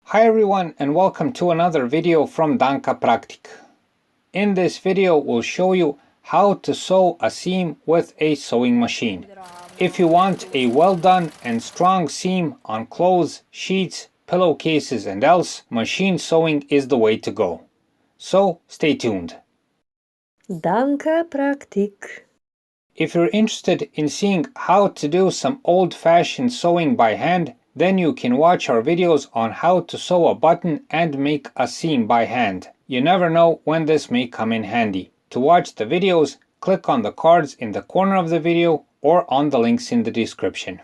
Hi everyone and welcome to another video from Danka Praktik. In this video we'll show you how to sew a seam with a sewing machine. If you want a well done and strong seam on clothes, sheets, pillowcases and else, machine sewing is the way to go. So stay tuned. Danka Praktik. If you're interested in seeing how to do some old-fashioned sewing by hand, then you can watch our videos on how to sew a button and make a seam by hand. You never know when this may come in handy. To watch the videos, click on the cards in the corner of the video or on the links in the description.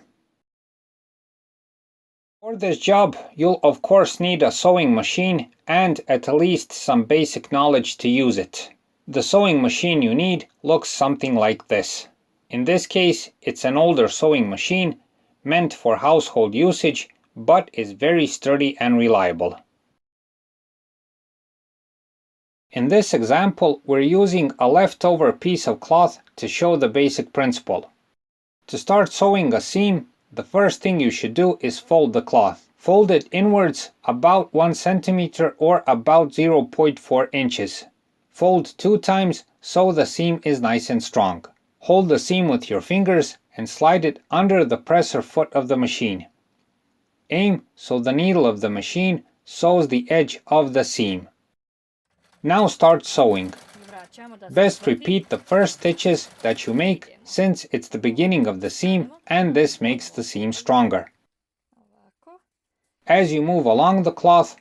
For this job, you'll of course need a sewing machine and at least some basic knowledge to use it. The sewing machine you need looks something like this. In this case, it's an older sewing machine meant for household usage, but is very sturdy and reliable. In this example, we're using a leftover piece of cloth to show the basic principle. To start sewing a seam, the first thing you should do is fold the cloth. Fold it inwards about 1 centimeter or about 0.4 inches. Fold 2 times so the seam is nice and strong. Hold the seam with your fingers and slide it under the presser foot of the machine. Aim so the needle of the machine sews the edge of the seam. Now start sewing. Best repeat the first stitches that you make since it's the beginning of the seam and this makes the seam stronger. As you move along the cloth,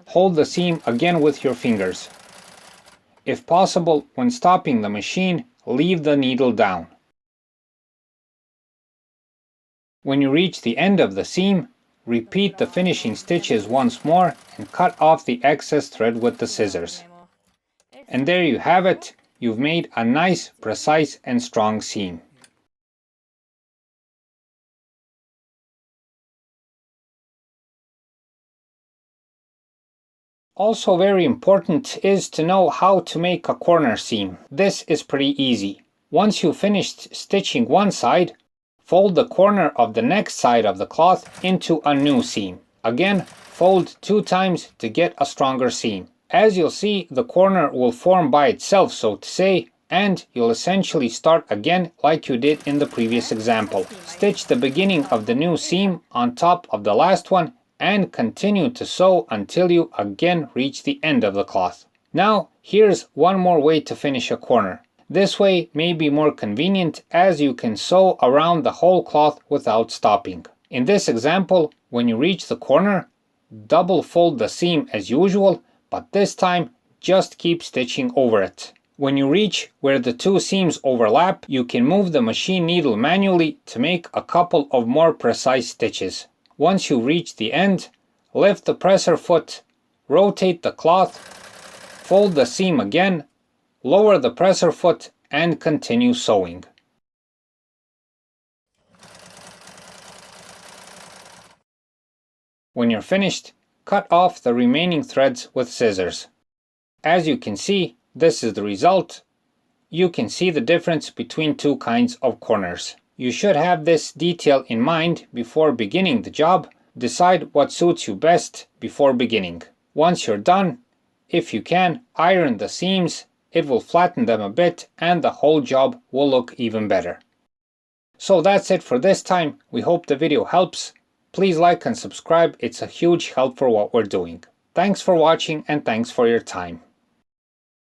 hold the seam again with your fingers. If possible, when stopping the machine, leave the needle down. When you reach the end of the seam, repeat the finishing stitches once more and cut off the excess thread with the scissors. And there you have it, you've made a nice, precise and strong seam. Also very important is to know how to make a corner seam. This is pretty easy. Once you've finished stitching one side, fold the corner of the next side of the cloth into a new seam. Again, fold 2 times to get a stronger seam. As you'll see, the corner will form by itself, so to say, and you'll essentially start again like you did in the previous example. Stitch the beginning of the new seam on top of the last one and continue to sew until you again reach the end of the cloth. Now, here's one more way to finish a corner. This way may be more convenient as you can sew around the whole cloth without stopping. In this example, when you reach the corner, double fold the seam as usual, but this time just keep stitching over it. When you reach where the 2 seams overlap, you can move the machine needle manually to make a couple of more precise stitches. Once you reach the end, lift the presser foot, rotate the cloth, fold the seam again, lower the presser foot and continue sewing. When you're finished, cut off the remaining threads with scissors. As you can see, this is the result. You can see the difference between 2 kinds of corners. You should have this detail in mind before beginning the job. Decide what suits you best before beginning. Once you're done, if you can, iron the seams. It will flatten them a bit and the whole job will look even better. So that's it for this time. We hope the video helps. Please like and subscribe. It's a huge help for what we're doing. Thanks for watching and thanks for your time.